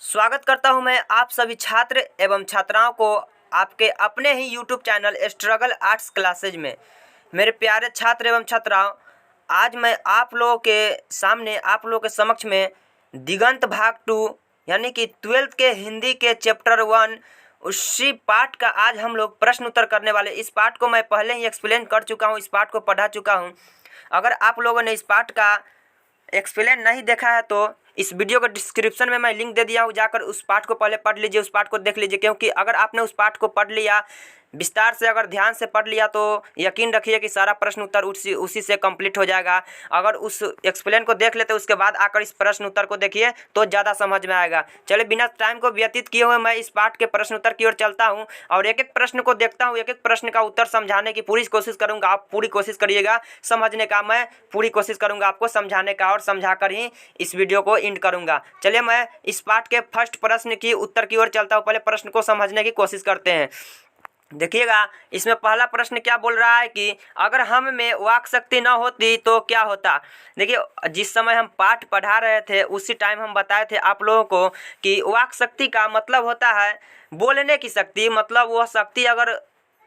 स्वागत करता हूं मैं आप सभी छात्र एवं छात्राओं को आपके अपने ही YouTube channel Struggle Arts classes में। मेरे प्यारे छात्र एवं छात्राओं, आज मैं आप लोगों के सामने आप लोगों के समक्ष में दिगंत भाग 2 यानी कि 12th के हिंदी के चैप्टर 1 उसी पाठ का आज हम लोग प्रश्न उत्तर करने वाले। इस पाठ को मैं पहले ही एक्सप्लेन कर चुका हूँ, इस पाठ को पढ़ा चुका हूँ। अगर आप लोगों ने इस पाठ का एक्सप्लेन नहीं देखा है तो इस वीडियो के डिस्क्रिप्शन में मैं लिंक दे दिया हूँ, जाकर उस पाठ को पहले पढ़ लीजिए, उस पाठ को देख लीजिए। क्योंकि अगर आपने उस पाठ को पढ़ लिया, विस्तार से अगर ध्यान से पढ़ लिया, तो यकीन रखिए कि सारा प्रश्न उत्तर उसी से कंप्लीट हो जाएगा। अगर उस एक्सप्लेन को देख लेते उसके बाद आकर इस प्रश्न उत्तर को देखिए तो ज़्यादा समझ में आएगा। चलिए बिना टाइम को व्यतीत किए हुए मैं इस पाठ के प्रश्न उत्तर की ओर चलता हूँ और एक एक प्रश्न को देखता हूँ, एक एक प्रश्न का उत्तर समझाने की पूरी कोशिश करूँगा। आप पूरी कोशिश करिएगा समझने का, मैं पूरी कोशिश करूँगा आपको समझाने का, और समझा कर ही इस वीडियो को एंड करूँगा। चलिए मैं इस पाठ के फर्स्ट प्रश्न की उत्तर की ओर चलता हूँ। पहले प्रश्न को समझने की कोशिश करते हैं। देखिएगा, इसमें पहला प्रश्न क्या बोल रहा है कि अगर हम में वाक शक्ति न होती तो क्या होता। देखिए, जिस समय हम पाठ पढ़ा रहे थे उसी टाइम हम बताए थे आप लोगों को कि वाक शक्ति का मतलब होता है बोलने की शक्ति। मतलब वह शक्ति अगर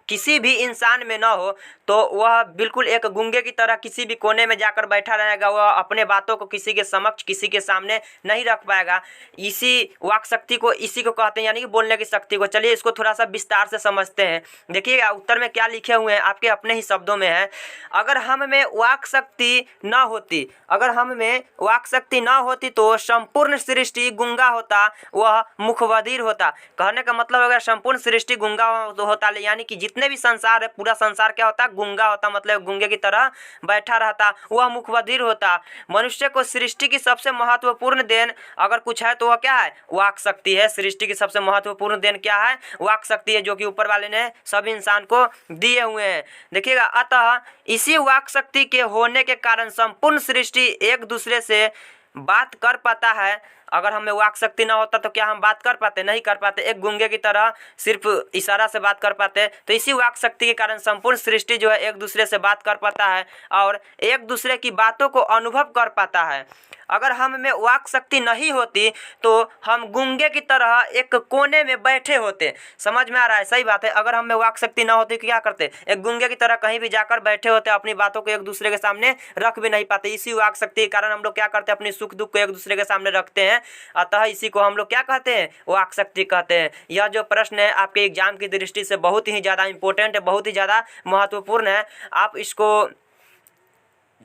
किसी भी इंसान में न हो तो वह बिल्कुल एक गूंगे की तरह किसी भी कोने में जाकर बैठा रहेगा। वह अपने बातों को किसी के समक्ष, किसी के सामने नहीं रख पाएगा। इसी वाक शक्ति को इसी को कहते हैं, यानी कि बोलने की शक्ति को। चलिए इसको थोड़ा सा विस्तार से समझते हैं। देखिएगा उत्तर में क्या लिखे हुए हैं, आपके अपने ही शब्दों में है। अगर हम में वाक शक्ति न होती, अगर हम में वाक शक्ति न होती तो संपूर्ण सृष्टि गूंगा होता, वह मुखबधिर होता। कहने का मतलब अगर संपूर्ण सृष्टि गूंगा होता, यानी कि जितने भी संसार है, पूरा संसार क्या होता, गूंगा होता। मतलब गूंगे की तरह बैठा रहता, वह मुखबधिर होता। मनुष्य को सृष्टि की सबसे महत्वपूर्ण देन अगर कुछ है तो वह क्या है, वाक शक्ति है। सृष्टि की सबसे महत्वपूर्ण देन क्या है, वाक शक्ति है, जो कि ऊपर वाले ने सभी इंसान को दिए हुए हैं। देखिएगा, अतः इसी वाक शक्ति के होने के कारण संपूर्ण सृष्टि एक दूसरे से बात कर पाता है। अगर हमें वाक शक्ति ना होता तो क्या हम बात कर पाते, नहीं कर पाते। एक गूंगे की तरह सिर्फ इशारा से बात कर पाते। तो इसी वाक शक्ति के कारण संपूर्ण सृष्टि जो है एक दूसरे से बात कर पाता है और एक दूसरे की बातों को अनुभव कर पाता है। अगर हम में वाक शक्ति नहीं होती तो हम गूंगे की तरह एक कोने में बैठे होते। समझ में आ रहा है? सही बात है। अगर हम में वाक शक्ति ना होती क्या करते, एक गूंगे की तरह कहीं भी जाकर बैठे होते, अपनी बातों को एक दूसरे के सामने रख भी नहीं पाते। इसी वाक शक्ति के कारण हम लोग क्या करते हैं, अपनी सुख दुख को एक दूसरे के सामने रखते हैं। अतः इसी को हम लोग क्या कहते हैं, वाक शक्ति कहते हैं। यह जो प्रश्न है आपके एग्जाम की दृष्टि से बहुत ही ज़्यादा इंपॉर्टेंट है, बहुत ही ज़्यादा महत्वपूर्ण है। आप इसको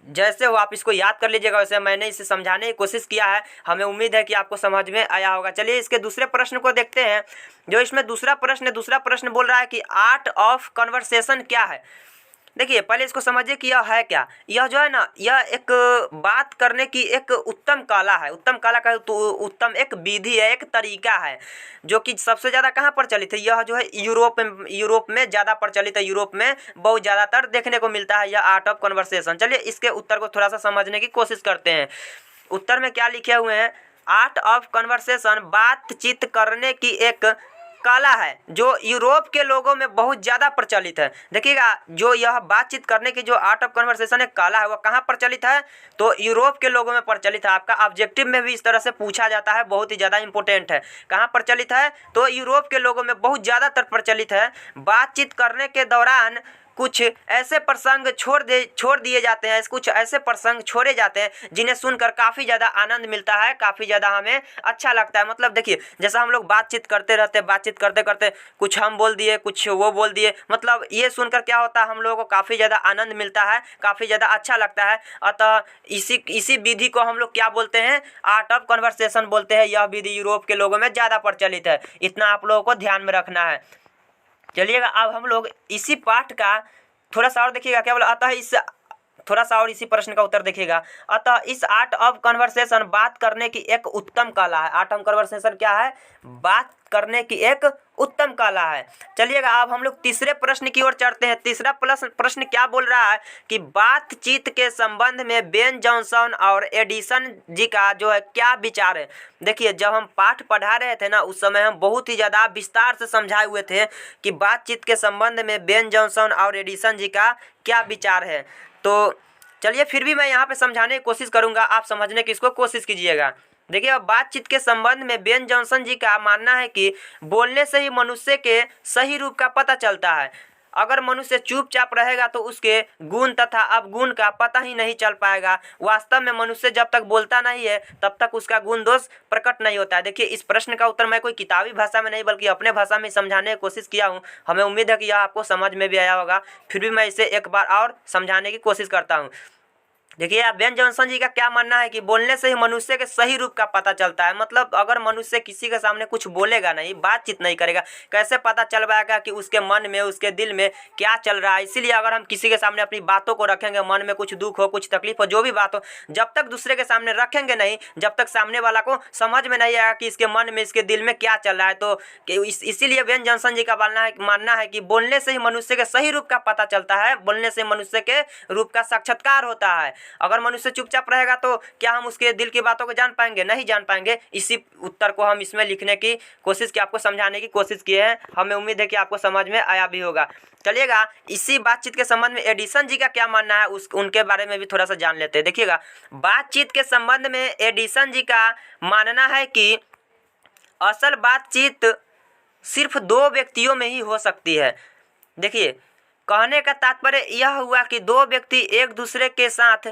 जैसे हो आप इसको याद कर लीजिएगा, वैसे मैंने इसे समझाने की कोशिश किया है। हमें उम्मीद है कि आपको समझ में आया होगा। चलिए इसके दूसरे प्रश्न को देखते हैं। जो इसमें दूसरा प्रश्न बोल रहा है कि आर्ट ऑफ कन्वर्सेशन क्या है। देखिए पहले इसको समझिए कि यह है क्या। यह जो है ना, यह एक बात करने की एक उत्तम कला है। उत्तम कला का तो उत्तम एक विधि है, एक तरीका है, जो कि सबसे ज़्यादा कहाँ प्रचलित है। यह जो है यूरोप में ज़्यादा प्रचलित है। यूरोप में बहुत ज़्यादातर देखने को मिलता है यह आर्ट ऑफ कन्वर्सेशन। चलिए इसके उत्तर को थोड़ा सा समझने की कोशिश करते हैं। उत्तर में क्या लिखे हुए हैं, आर्ट ऑफ कन्वर्सेशन बातचीत करने की एक कला है जो यूरोप के लोगों में बहुत ज़्यादा प्रचलित है। देखिएगा, जो यह बातचीत करने की जो आर्ट ऑफ कन्वर्सेशन एक कला है वह कहाँ प्रचलित है, तो यूरोप के लोगों में प्रचलित है। आपका ऑब्जेक्टिव में भी इस तरह से पूछा जाता है, बहुत ही ज़्यादा इंपॉर्टेंट है। कहाँ प्रचलित है, तो यूरोप के लोगों में बहुत ज़्यादातर प्रचलित है। बातचीत करने के दौरान कुछ ऐसे प्रसंग छोड़ दिए जाते हैं, कुछ ऐसे प्रसंग छोड़े जाते हैं जिन्हें सुनकर काफ़ी ज़्यादा आनंद मिलता है, काफ़ी ज़्यादा हमें अच्छा लगता है। मतलब देखिए, जैसा हम लोग बातचीत करते रहते, बातचीत करते करते कुछ हम बोल दिए, कुछ वो बोल दिए, मतलब ये सुनकर क्या होता है, हम लोगों को काफ़ी ज़्यादा आनंद मिलता है, काफ़ी ज़्यादा अच्छा लगता है। अतः इसी विधि को हम लोग क्या बोलते हैं, आर्ट ऑफ कन्वर्सेशन बोलते हैं। यह विधि यूरोप के लोगों में ज़्यादा प्रचलित है, इतना आप लोगों को ध्यान में रखना है। चलिएगा, अब हम लोग इसी पाठ का थोड़ा सा और देखिएगा क्या बोला। अतः इस थोड़ा सा और इसी प्रश्न का उत्तर देखिएगा। अतः इस आर्ट ऑफ कन्वर्सेशन बात करने की एक उत्तम कला है। आर्ट ऑफ कन्वर्सेशन क्या है, बात करने की एक उत्तम कला है। चलिएगा, अब हम लोग तीसरे प्रश्न की ओर चढ़ते हैं। तीसरा प्रश्न क्या बोल रहा है कि बातचीत के संबंध में बेन जॉनसन और एडिसन जी का जो है क्या विचार है। देखिए, जब हम पाठ पढ़ा रहे थे ना, उस समय हम बहुत ही ज़्यादा विस्तार से समझाए हुए थे कि बातचीत के संबंध में बेन जॉनसन और एडिसन जी का क्या विचार है। तो चलिए फिर भी मैं यहाँ पे समझाने की कोशिश करूँगा, आप समझने की इसको कोशिश कीजिएगा। देखिए, अब बातचीत के संबंध में बेन जॉनसन जी का मानना है कि बोलने से ही मनुष्य के सही रूप का पता चलता है। अगर मनुष्य चुपचाप रहेगा तो उसके गुण तथा अवगुण का पता ही नहीं चल पाएगा। वास्तव में मनुष्य जब तक बोलता नहीं है तब तक उसका गुण दोष प्रकट नहीं होता है। देखिए, इस प्रश्न का उत्तर मैं कोई किताबी भाषा में नहीं बल्कि अपने भाषा में समझाने की कोशिश किया हूँ। हमें उम्मीद है कि यह आपको समझ में भी आया होगा, फिर भी मैं इसे एक बार और समझाने की कोशिश करता हूँ। देखिए, आप बेन जॉनसन जी का क्या मानना है कि बोलने से ही मनुष्य के सही रूप का पता चलता है। मतलब अगर मनुष्य किसी के सामने कुछ बोलेगा नहीं, बातचीत नहीं करेगा, कैसे पता चल पाएगा कि उसके मन में, उसके दिल में क्या चल रहा है। इसीलिए अगर हम किसी के सामने अपनी बातों को रखेंगे, मन में कुछ दुख हो, कुछ तकलीफ हो, जो भी बात हो, जब तक दूसरे के सामने रखेंगे नहीं, जब तक सामने वाला को समझ में नहीं आएगा कि इसके मन में, इसके दिल में क्या चल रहा है। तो इसीलिए बेन जॉनसन जी का मानना है कि बोलने से ही मनुष्य के सही रूप का पता चलता है, बोलने से मनुष्य के रूप का साक्षात्कार होता है। अगर मनुष्य चुपचाप रहेगा तो क्या हम उसके दिल की बातों को जान पाएंगे? नहीं जान पाएंगे। इसी उत्तर को हम इसमें लिखने की कोशिश की, आपको समझाने की कोशिश किए हैं। हमें उम्मीद है कि आपको समझ में आया भी होगा। चलिएगा, इसी बातचीत के संबंध में एडिसन जी का क्या मानना है उनके बारे में भी थोड़ा सा जान लेते हैं। देखिएगा, बातचीत के संबंध में एडिसन जी का मानना है कि असल बातचीत सिर्फ दो व्यक्तियों में ही हो सकती है। देखिए, कहने का तात्पर्य यह हुआ कि दो व्यक्ति एक दूसरे के साथ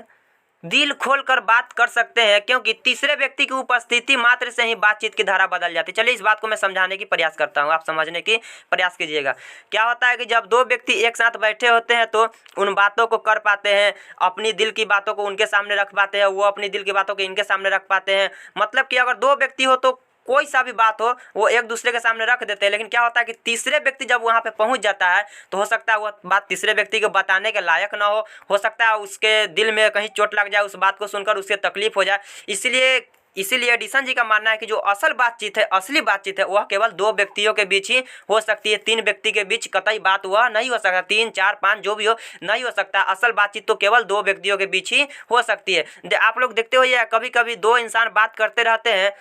दिल खोलकर बात कर सकते हैं, क्योंकि तीसरे व्यक्ति की उपस्थिति मात्र से ही बातचीत की धारा बदल जाती है। चलिए, इस बात को मैं समझाने की प्रयास करता हूँ, आप समझने की प्रयास कीजिएगा। क्या होता है कि जब दो व्यक्ति एक साथ बैठे होते हैं तो उन बातों को कर पाते हैं, अपनी दिल की बातों को उनके सामने रख पाते हैं, वो अपनी दिल की बातों को इनके सामने रख पाते हैं। मतलब कि अगर दो व्यक्ति हो तो कोई सा भी बात हो वो एक दूसरे के सामने रख देते हैं, लेकिन क्या होता है कि तीसरे व्यक्ति जब वहाँ पे पहुँच जाता है तो हो सकता है वह बात तीसरे व्यक्ति को बताने के लायक ना हो सकता है उसके दिल में कहीं चोट लग जाए, उस बात को सुनकर उसके तकलीफ हो जाए। इसीलिए एडिसन जी का मानना है कि जो असल बातचीत है, असली बातचीत है, वह केवल दो व्यक्तियों के बीच ही हो सकती है। तीन व्यक्ति के बीच कतई बात वह नहीं हो सकता, 3, 4, 5 जो भी हो नहीं हो सकता। असल बातचीत तो केवल दो व्यक्तियों के बीच ही हो सकती है। आप लोग देखते हो कभी कभी दो इंसान बात करते रहते हैं,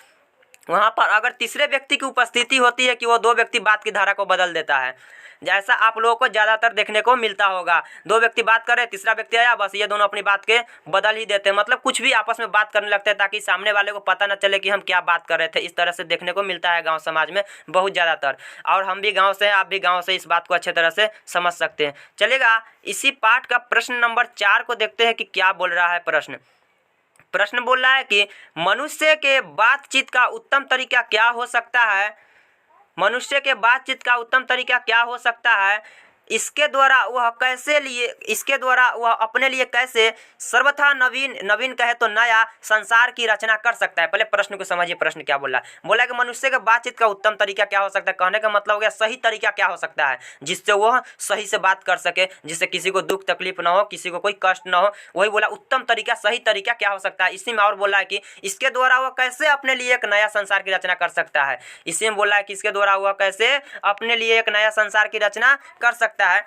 वहाँ पर अगर तीसरे व्यक्ति की उपस्थिति होती है कि वो दो व्यक्ति बात की धारा को बदल देता है। जैसा आप लोगों को ज़्यादातर देखने को मिलता होगा, दो व्यक्ति बात कर रहे हैं, तीसरा व्यक्ति आया, बस ये दोनों अपनी बात के बदल ही देते हैं। मतलब कुछ भी आपस में बात करने लगते हैं ताकि सामने वाले को पता न चले कि हम क्या बात कर रहे थे। इस तरह से देखने को मिलता है गाँव समाज में बहुत ज़्यादातर, और हम भी गाँव से हैं, आप भी गाँव से, इस बात को अच्छे तरह से समझ सकते हैं। चलेगा, इसी पाठ का प्रश्न नंबर 4 को देखते हैं कि क्या बोल रहा है। प्रश्न बोल रहा है कि मनुष्य के बातचीत का उत्तम तरीका क्या हो सकता है। मनुष्य के बातचीत का उत्तम तरीका क्या हो सकता है, इसके द्वारा वह अपने लिए कैसे सर्वथा नवीन कहे तो नया संसार की रचना कर सकता है। पहले प्रश्न को समझिए, प्रश्न क्या बोला। बोला कि मनुष्य के बातचीत का उत्तम तरीका क्या हो सकता है। कहने का मतलब हो गया सही तरीका क्या हो सकता है जिससे वह सही से बात कर सके, जिससे किसी को दुख तकलीफ ना हो, किसी को कोई कष्ट ना हो। वही बोला उत्तम तरीका, सही तरीका क्या हो सकता है। इसी में और बोला है कि इसके द्वारा वह कैसे अपने लिए एक नया संसार की रचना कर सकता है। इसी में बोला है कि इसके द्वारा वह कैसे अपने लिए एक नया संसार की रचना कर सकता है।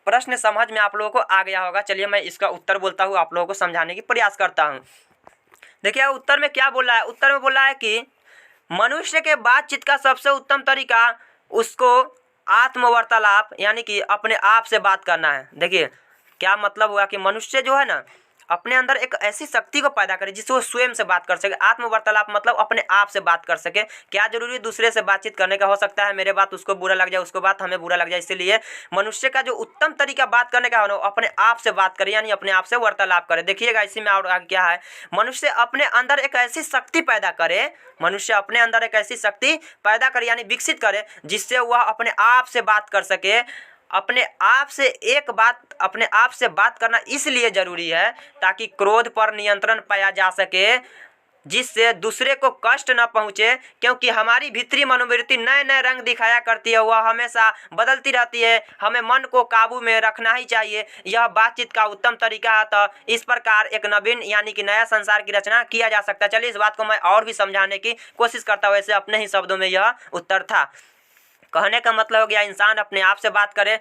प्रश्न समझ में आप लोगों को आ गया होगा। चलिए, मैं इसका उत्तर बोलता हूँ, आप लोगों को समझाने की प्रयास करता हूँ। देखिए, उत्तर में क्या बोला है। उत्तर में बोला है कि मनुष्य के बातचीत का सबसे उत्तम तरीका उसको आत्मवार्तालाप यानी कि अपने आप से बात करना है। देखिए, क्या मतलब हुआ कि मनुष्य जो है ना, अपने अंदर एक ऐसी शक्ति को पैदा करे जिससे वो स्वयं से बात कर सके। आत्मवार्तालाप मतलब अपने आप से बात कर सके। क्या जरूरी दूसरे से बातचीत करने का हो सकता है मेरे बात उसको बुरा लग जाए, उसको बात हमें बुरा लग जाए। इसलिए मनुष्य का जो उत्तम तरीका बात करने का हो, अपने आप से बात करे, यानी अपने आप से वार्तालाप करे। देखिएगा, इसी में और आगे क्या है। मनुष्य अपने अंदर एक ऐसी शक्ति पैदा करे, यानी विकसित करे, जिससे वह अपने आप से बात कर सके। अपने आप से बात करना इसलिए ज़रूरी है ताकि क्रोध पर नियंत्रण पाया जा सके, जिससे दूसरे को कष्ट न पहुँचे। क्योंकि हमारी भीतरी मनोवृत्ति नए नए रंग दिखाया करती है, वह हमेशा बदलती रहती है। हमें मन को काबू में रखना ही चाहिए। यह बातचीत का उत्तम तरीका है। तो इस प्रकार एक नवीन यानी कि नया संसार की रचना किया जा सकता है। चलिए, इस बात को मैं और भी समझाने की कोशिश करता हूँ। वैसे अपने ही शब्दों में यह उत्तर था। कहने का मतलब हो गया इंसान अपने आप से बात करे,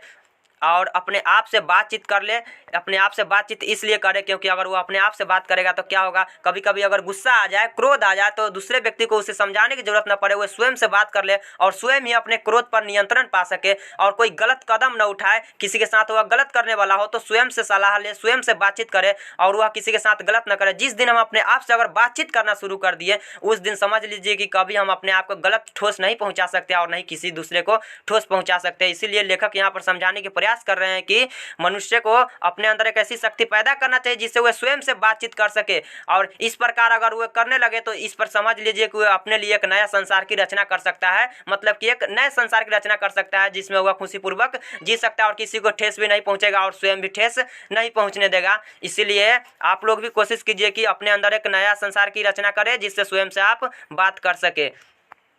और अपने आप से बातचीत कर ले। अपने आप से बातचीत इसलिए करे क्योंकि अगर वो अपने आप से बात करेगा तो क्या होगा, कभी कभी अगर गुस्सा आ जाए, क्रोध आ जाए, तो दूसरे व्यक्ति को उसे समझाने की जरूरत न पड़े, वो स्वयं से बात कर ले और स्वयं ही अपने क्रोध पर नियंत्रण पा सके और कोई गलत कदम न उठाए। किसी के साथ वह गलत करने वाला हो तो स्वयं से सलाह ले, स्वयं से बातचीत करे और वह किसी के साथ गलत न करे। जिस दिन हम अपने आप से अगर बातचीत करना शुरू कर दिए, उस दिन समझ लीजिए कि कभी हम अपने आप को गलत ठोस नहीं पहुंचा सकते और नहीं किसी दूसरे को ठोस पहुंचा सकते। इसीलिए लेखक यहाँ पर समझाने के प्रयास कर रहे हैं कि मनुष्य को अपने अंदर एक ऐसी शक्ति पैदा करना चाहिए जिससे वह स्वयं से बातचीत कर सके, और इस प्रकार अगर वह करने लगे तो इस पर समझ लीजिए कि वह अपने लिए एक नया संसार की रचना कर सकता है। मतलब कि एक नए संसार की रचना कर सकता है जिसमें वह खुशीपूर्वक जी सकता है और किसी को ठेस भी नहीं पहुंचेगा और स्वयं भी ठेस नहीं पहुंचने देगा। इसीलिए आप लोग भी कोशिश कीजिए कि अपने अंदर एक नया संसार की रचना करें जिससे स्वयं से आप बात कर सके।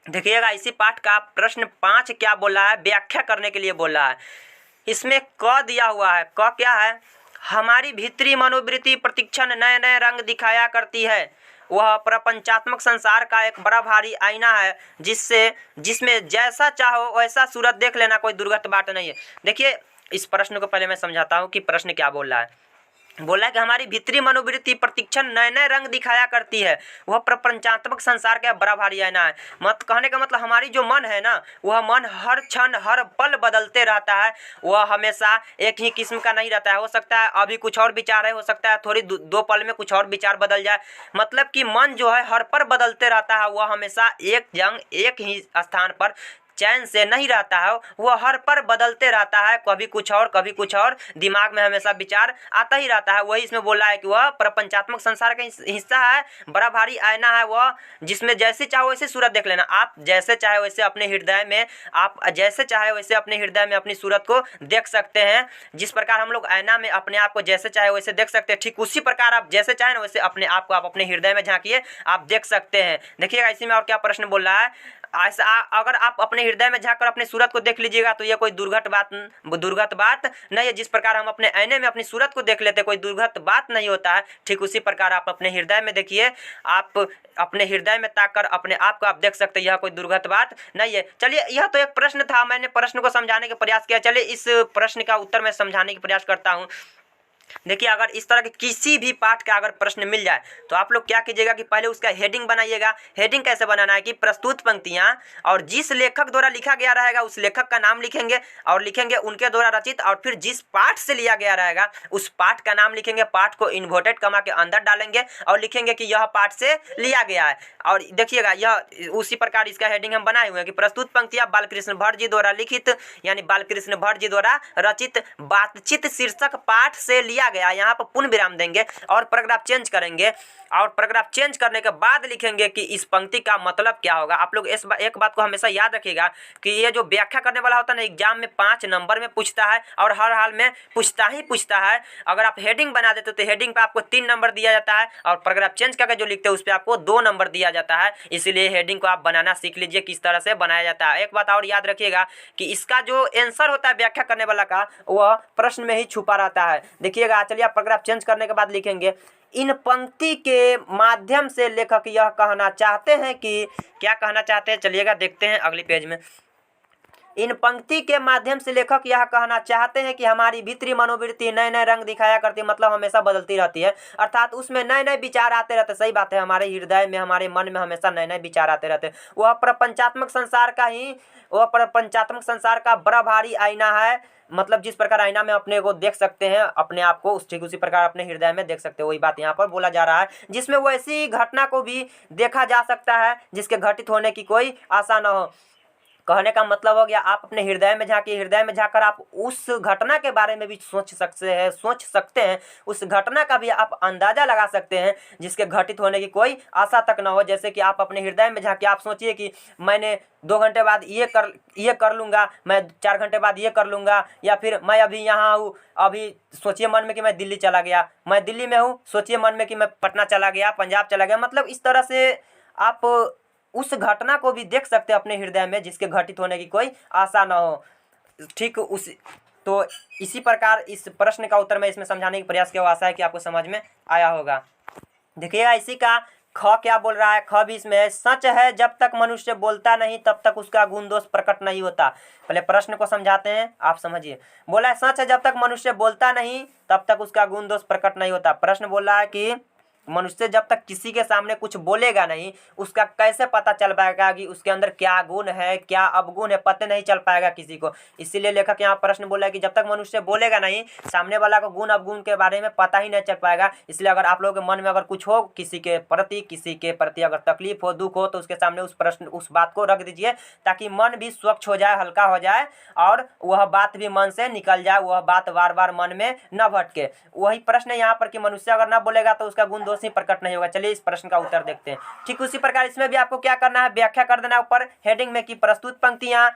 देखिएगा इसी पाठ का प्रश्न 5 क्या बोल रहा है, व्याख्या करने के लिए बोल रहा है। इसमें क दिया हुआ है। क क्या है, हमारी भीतरी मनोवृत्ति प्रतिक्षण नए नए रंग दिखाया करती है। वह प्रपंचात्मक संसार का एक बड़ा भारी आईना है जिसमें जैसा चाहो वैसा सूरत देख लेना, कोई दुर्गत बात नहीं है। देखिए इस प्रश्न को पहले मैं समझाता हूँ कि प्रश्न क्या बोल रहा है। बोला कि हमारी भीतरी मनोवृत्ति प्रतिक्षण नए नए रंग दिखाया करती है, वह प्रपंचात्मक संसार का बड़ा भारी आईना है। मत कहने का मतलब हमारी जो मन है ना, वह मन हर क्षण हर पल बदलते रहता है। वह हमेशा एक ही किस्म का नहीं रहता है। हो सकता है अभी कुछ और विचार है, हो सकता है थोड़ी दो पल में कुछ और विचार बदल जाए। मतलब कि मन जो है हर पल बदलते रहता है। वह हमेशा एक ही स्थान पर चैन से नहीं रहता है, वह हर पर बदलते रहता है। कभी कुछ और कभी कुछ और, दिमाग में हमेशा विचार आता ही रहता है। वही इसमें बोला है कि वह प्रपंचात्मक संसार का हिस्सा है, बड़ा भारी आईना है वह, जिसमें जैसे चाहे वैसे सूरत देख लेना। आप जैसे चाहे वैसे अपने हृदय में अपनी सूरत को देख सकते हैं। जिस प्रकार हम लोग आईना में अपने आप को जैसे चाहे वैसे देख सकते हैं, ठीक उसी प्रकार आप जैसे चाहे ना वैसे अपने आप को आप अपने हृदय में झांकिए, आप देख सकते हैं। देखिएगा इसी में और क्या प्रश्न बोल रहा है। ऐसा अगर आप अपने हृदय में झांककर अपनी सूरत को देख लीजिएगा तो यह कोई दुर्गत बात नहीं है। जिस प्रकार हम अपने आईने में अपनी सूरत को देख लेते, कोई दुर्गत बात नहीं होता है। ठीक उसी प्रकार आप अपने हृदय में देखिए, आप अपने हृदय में ताक कर अपने आप को आप देख सकते हैं। यह कोई दुर्गत बात नहीं है। चलिए यह तो एक प्रश्न था, मैंने प्रश्न को समझाने का प्रयास किया। चलिए इस प्रश्न का उत्तर मैं समझाने का प्रयास करता हूँ। देखिए अगर इस तरह के किसी भी पाठ का अगर प्रश्न मिल जाए तो आप लोग क्या कीजिएगा कि पहले उसका हेडिंग बनाइएगा। हेडिंग कैसे बनाना है कि प्रस्तुत पंक्तियां और जिस लेखक द्वारा लिखा गया रहेगा उस लेखक का नाम लिखेंगे और लिखेंगे उनके द्वारा रचित, और फिर जिस पाठ से लिया गया रहेगा उस पाठ का नाम लिखेंगे। पाठ को इन्वर्टेड कमा के अंदर डालेंगे और लिखेंगे कि यह पाठ से लिया गया है। और देखिएगा यह उसी प्रकार इसका हेडिंग हम बनाए हुए हैं कि प्रस्तुत पंक्तियां बालकृष्ण भट्ट जी द्वारा लिखित यानी बालकृष्ण भट्ट जी द्वारा रचित बातचीत शीर्षक पाठ से लिया गया। यहाँ पर पूर्ण विराम देंगे और पैराग्राफ चेंज करेंगे और पैराग्राफ चेंज करने के बाद लिखेंगे कि इस पंक्ति का मतलब क्या होगा। आप लोग एक बात को हमेशा याद रखिएगा कि ये जो व्याख्या करने वाला होता है ना, एग्जाम में 5 नंबर में पूछता है और हर हाल में पूछता है। अगर आप हेडिंग बना देते तो हेडिंग पे आपको 3 नंबर दिया जाता है और पैराग्राफ चेंज करके जो लिखते हैं उस पर आपको 2 नंबर दिया जाता है। इसीलिए हेडिंग को आप बनाना सीख लीजिए किस तरह से बनाया जाता है। एक बात और याद रखिएगा कि इसका जो आंसर होता है व्याख्या करने वाला का, वह प्रश्न में ही छुपा रहता है। देखिएगा चलिए आप पैराग्राफ चेंज करने के बाद लिखेंगे, इन पंक्ति के माध्यम से लेखक यह कहना चाहते हैं कि, क्या कहना चाहते हैं चलिएगा देखते हैं अगली पेज में। इन पंक्ति के माध्यम से लेखक यह कहना चाहते हैं कि हमारी भीतरी मनोवृत्ति नए नए रंग दिखाया करती है, मतलब हमेशा बदलती रहती है, अर्थात उसमें नए नए विचार आते रहते। सही बात है, हमारे हृदय में हमारे मन में हमेशा नए नए विचार आते रहते हैं। वह प्रपंचात्मक संसार का बड़ा भारी आईना है। मतलब जिस प्रकार आईना में अपने को देख सकते हैं अपने आप को, ठीक उसी प्रकार अपने हृदय में देख सकते हैं। वही बात यहाँ पर बोला जा रहा है, जिसमें वैसी घटना को भी देखा जा सकता है जिसके घटित होने की कोई आशा न हो। कहने का मतलब हो गया आप अपने हृदय में झांकिए, हृदय में झांककर आप उस घटना के बारे में भी सोच सकते हैं। उस घटना का भी आप अंदाजा लगा सकते हैं जिसके घटित होने की कोई आशा तक ना हो। जैसे कि आप अपने हृदय में झांकिए, आप सोचिए कि मैंने 2 घंटे बाद ये कर लूँगा, मैं 4 घंटे बाद ये कर लूँगा, या फिर मैं अभी यहाँ हूँ, अभी सोचिए मन में कि मैं दिल्ली चला गया, मैं दिल्ली में हूँ, सोचिए मन में कि मैं पटना चला गया, पंजाब चला गया। मतलब इस तरह से आप उस घटना को भी देख सकते हैं अपने हृदय में जिसके घटित होने की कोई आशा ना हो। ठीक तो इसी प्रकार इस प्रश्न का उत्तर मैं इसमें समझाने की प्रयास किया। आशा है कि आपको समझ में आया होगा। देखिएगा इसी का ख क्या बोल रहा है, ख भी इसमें है, सच है जब तक मनुष्य बोलता नहीं तब तक उसका गुण दोष प्रकट नहीं होता। पहले प्रश्न को समझाते हैं, आप समझिए। बोला है सच है जब तक मनुष्य बोलता नहीं तब तक उसका गुण दोष प्रकट नहीं होता। प्रश्न बोल रहा है कि मनुष्य जब तक किसी के सामने कुछ बोलेगा नहीं उसका कैसे पता चल पाएगा कि उसके अंदर क्या गुण है क्या अवगुण है, पता नहीं चल पाएगा किसी को। इसीलिए लेखक यहाँ प्रश्न बोला है कि जब तक मनुष्य बोलेगा नहीं सामने वाला को गुण अवगुण के बारे में पता ही नहीं चल पाएगा। इसलिए अगर आप लोगों के मन में अगर कुछ हो किसी के प्रति अगर तकलीफ हो दुख हो तो उसके सामने उस बात को रख दीजिए ताकि मन भी स्वच्छ हो जाए, हल्का हो जाए और वह बात भी मन से निकल जाए, वह बात बार बार मन में न भटके। वही प्रश्न है यहाँ पर कि मनुष्य अगर न बोलेगा तो उसका गुण दोष ही प्रकट नहीं होगा। चलिए इस प्रश्न का उत्तर देखते हैं। ठीक उसी प्रकार इसमें भी आपको क्या करना है, व्याख्या कर देना ऊपर हेडिंग में कि प्रस्तुत पंक्तियां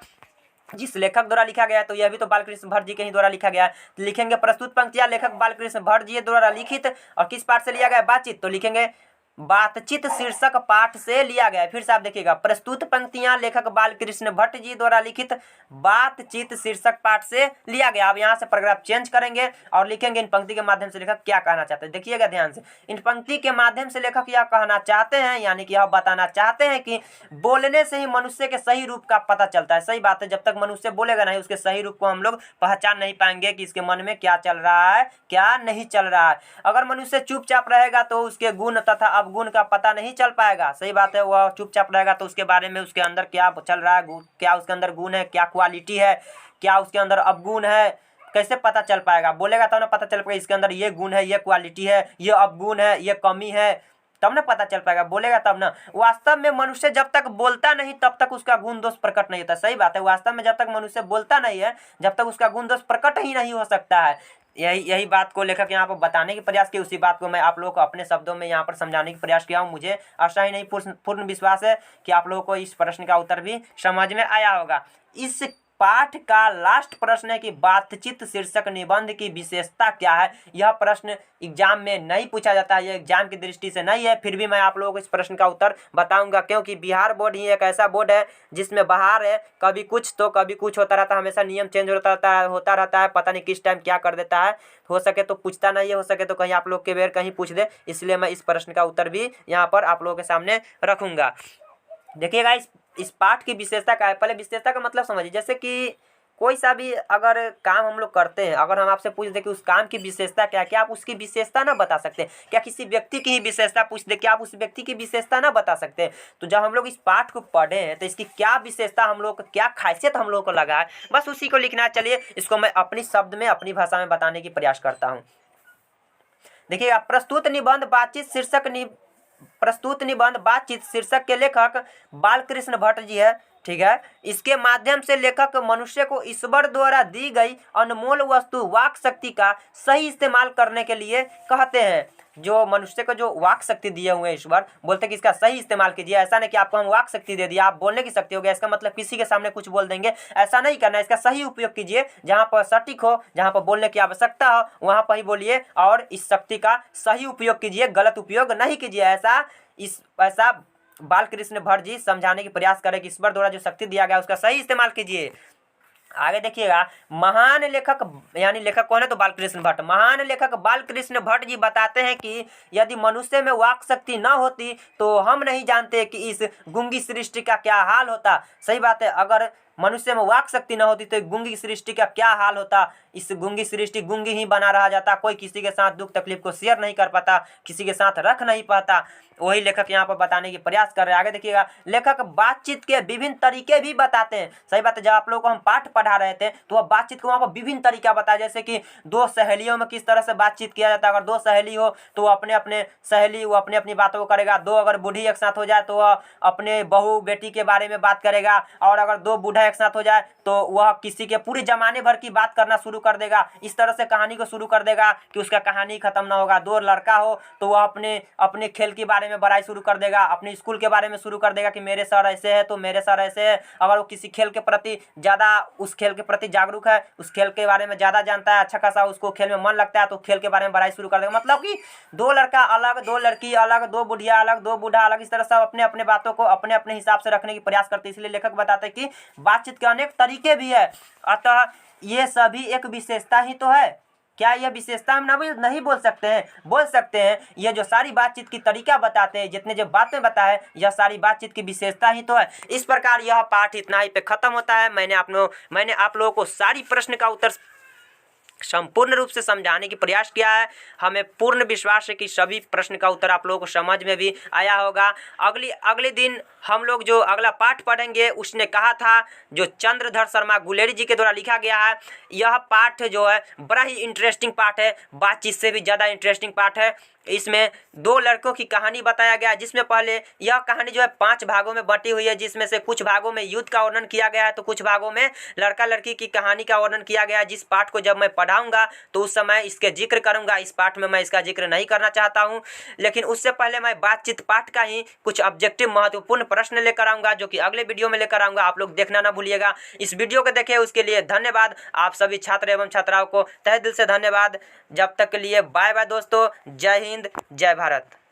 जिस लेखक द्वारा लिखा गया है, तो यह भी तो बालकृष्ण भट्ट जी के ही द्वारा लिखा गया है। तो लिखेंगे प्रस्तुत पंक्तियां लेखक बालकृष्ण भट्ट जी द्वारा लिखित और किस पाठ से लिया गया है, बातचीत, तो लिखेंगे बातचीत शीर्षक पाठ से लिया गया है। फिर से आप देखिएगा प्रस्तुत पंक्तियां लेखक बालकृष्ण भट्ट जी द्वारा लिखित बातचीत शीर्षक पाठ से लिया गया। अब यहाँ से पैराग्राफ चेंज करेंगे और लिखेंगे इन पंक्ति के माध्यम से लेखक क्या कहना चाहते हैं। देखिएगा ध्यान से, इन पंक्ति के माध्यम से लेखक यह कहना चाहते हैं यानी कि यह बताना चाहते हैं कि बोलने से ही मनुष्य के सही रूप का पता चलता है। सही बात है, जब तक मनुष्य बोलेगा नहीं उसके सही रूप को हम लोग पहचान नहीं पाएंगे कि इसके मन में क्या चल रहा है क्या नहीं चल रहा है। अगर मनुष्य चुपचाप रहेगा तो उसके गुण तथा अवगुण का पता नहीं चल पाएगा। सही बात है, वह चुपचाप रहेगा तो उसके बारे में उसके अंदर क्या चल रहा है, क्या उसके अंदर गुण है, क्या क्वालिटी है, क्या उसके अंदर अवगुण है, कैसे पता चल पाएगा। बोलेगा तब ना पता चल पाएगा इसके अंदर ये गुण है, ये क्वालिटी है, ये अवगुण है, ये कमी है, तब ना पता चल पाएगा। बोलेगा तब ना। वास्तव में मनुष्य जब तक बोलता नहीं तब तक उसका गुण दोष प्रकट नहीं होता। सही बात है, वास्तव में जब तक मनुष्य बोलता नहीं है जब तक उसका गुण दोष प्रकट ही नहीं हो सकता है। यही बात को लेखक यहाँ पर बताने की प्रयास किया, उसी बात को मैं आप लोगों को अपने शब्दों में यहाँ पर समझाने की प्रयास किया हूँ। मुझे आशा ही नहीं पूर्ण विश्वास है कि आप लोगों को इस प्रश्न का उत्तर भी समझ में आया होगा। इस पाठ का लास्ट प्रश्न है कि बातचीत शीर्षक निबंध की विशेषता क्या है। यह प्रश्न एग्जाम में नहीं पूछा जाता है, यह एग्जाम की दृष्टि से नहीं है, फिर भी मैं आप लोगों को इस प्रश्न का उत्तर बताऊंगा क्योंकि बिहार बोर्ड ही एक ऐसा बोर्ड है जिसमें बाहर है कभी कुछ तो कभी कुछ होता रहता है, हमेशा नियम चेंज होता रहता है, पता नहीं किस टाइम क्या कर देता है। हो सके तो पूछता नहीं है, हो सके तो कहीं आप लोग के बेर कहीं पूछ दे, इसलिए मैं इस प्रश्न का उत्तर भी यहाँ पर आप लोगों के सामने रखूंगा। देखिएगा इस पाठ की विशेषता क्या है। पहले विशेषता का मतलब समझिए, जैसे कि कोई सा भी अगर काम हम लोग करते हैं, अगर हम आपसे पूछ दे कि उस काम की विशेषता क्या है, क्या आप उसकी विशेषता ना बता सकते? क्या किसी व्यक्ति की ही विशेषता पूछ दे, क्या आप उस व्यक्ति की विशेषता ना बता सकते? तो जब हम लोग इस पाठ को पढ़े हैं तो इसकी क्या विशेषता हम लोग को, क्या खासियत हम लोग को लगा है, बस उसी को लिखना है। चलिए इसको मैं अपनी शब्द में अपनी भाषा में बताने की प्रयास करता हूँ। देखिएगा प्रस्तुत निबंध बातचीत शीर्षक के लेखक बालकृष्ण भट्ट जी है। ठीक है, इसके माध्यम से लेखक मनुष्य को ईश्वर द्वारा दी गई अनमोल वस्तु वाक शक्ति का सही इस्तेमाल करने के लिए कहते हैं। जो मनुष्य को जो वाक शक्ति दिए हुए हैं ईश्वर, बोलते कि इसका सही इस्तेमाल कीजिए। ऐसा नहीं कि आपको हम वाक शक्ति दे दिया, आप बोलने की शक्ति हो गया, इसका मतलब किसी के सामने कुछ बोल देंगे, ऐसा नहीं करना। इसका सही उपयोग कीजिए, जहाँ पर सटीक हो, जहाँ पर बोलने की आवश्यकता हो वहाँ पर ही बोलिए और इस शक्ति का सही उपयोग कीजिए, गलत उपयोग नहीं कीजिए। ऐसा बालकृष्ण भट्ट जी समझाने की प्रयास करें कि ईश्वर द्वारा जो शक्ति दिया गया उसका सही इस्तेमाल कीजिए। आगे देखिएगा, महान लेखक यानी लेखक कौन है तो बालकृष्ण भट्ट। महान लेखक बालकृष्ण भट्ट जी बताते हैं कि यदि मनुष्य में वाक शक्ति न होती तो हम नहीं जानते कि इस गूंगी सृष्टि का क्या हाल होता। सही बात है, अगर मनुष्य में वाक शक्ति न होती तो गूंगी सृष्टि का क्या हाल होता। इस गूंगी सृष्टि गूंगी ही बना रहा जाता, कोई किसी के साथ दुख तकलीफ को शेयर नहीं कर पाता, किसी के साथ रख नहीं पाता। वही लेखक यहाँ पर बताने की प्रयास कर रहे हैं। आगे देखिएगा, लेखक बातचीत के विभिन्न तरीके भी बताते हैं। सही बात है, जब आप लोगों को हम पाठ पढ़ा रहे थे तो वह बातचीत को वहाँ पर विभिन्न तरीका बताया, जैसे कि दो सहेलियों में किस तरह से बातचीत किया जाता है। अगर दो सहेली हो तो वो अपने अपनी बातों को करेगा। दो अगर बूढ़ी एक साथ हो जाए तो वह अपने बहू बेटी के बारे में बात करेगा, और अगर दो बूढ़ा एक साथ हो जाए तो वह किसी के पूरे जमाने भर की बात करना शुरू कर देगा। इस तरह से कहानी को शुरू कर देगा कि उसका कहानी खत्म ना होगा। दो लड़का हो तो वह अपने खेल के बारे में बड़ाई शुरू कर देगा, अपने स्कूल के बारे में शुरू कर देगा कि मेरे सर ऐसे है तो मेरे सर ऐसे है। अगर वो किसी खेल के प्रति ज़्यादा उस खेल के प्रति जागरूक है, उस खेल के बारे में ज़्यादा जानता है, अच्छा खासा उसको खेल में मन लगता है तो खेल के बारे में बड़ाई शुरू कर देगा। मतलब कि दो लड़का अलग, दो लड़की अलग, दो बुढ़िया अलग, दो बूढ़ा अलग, इस तरह से अपने अपने बातों को अपने अपने हिसाब से रखने की प्रयास करते हैं। इसलिए लेखक बताते हैं कि बातचीत के अनेक तरीके भी है, अतः ये सभी एक विशेषता ही तो है। क्या यह विशेषता हम नहीं बोल सकते हैं? बोल सकते हैं। ये जो सारी बातचीत की तरीका बताते हैं, जितने जो बातें बताए, यह सारी बातचीत की विशेषता ही तो है। इस प्रकार यह पाठ इतना ही पे खत्म होता है। मैंने आप लोगों को सारी प्रश्न का उत्तर संपूर्ण रूप से समझाने की प्रयास किया है। हमें पूर्ण विश्वास है कि सभी प्रश्न का उत्तर आप लोगों को समझ में भी आया होगा। अगले दिन हम लोग जो अगला पाठ पढ़ेंगे, उसने कहा था, जो चंद्रधर शर्मा गुलेरी जी के द्वारा लिखा गया है, यह पाठ जो है बड़ा ही इंटरेस्टिंग पाठ है, बातचीत से भी ज़्यादा इंटरेस्टिंग पाठ है। इसमें 2 लड़कों की कहानी बताया गया है, जिसमें पहले यह कहानी जो है 5 भागों में बटी हुई है, जिसमें से कुछ भागों में युद्ध का वर्णन किया गया है, तो कुछ भागों में लड़का लड़की की कहानी का वर्णन किया गया है। जिस पाठ को जब मैं पढ़ाऊंगा तो उस समय इसके जिक्र करूंगा। इस पाठ में मैं इसका जिक्र नहीं करना चाहता हूं, लेकिन उससे पहले मैं बातचीत पाठ का ही कुछ ऑब्जेक्टिव महत्वपूर्ण प्रश्न लेकर आऊंगा, जो कि अगले वीडियो में लेकर आऊंगा। आप लोग देखना ना भूलिएगा। इस वीडियो को देखे उसके लिए धन्यवाद। आप सभी छात्र एवं छात्राओं को तहे दिल से धन्यवाद। जब तक के लिए बाय बाय दोस्तों। जय हिंद, जय भारत।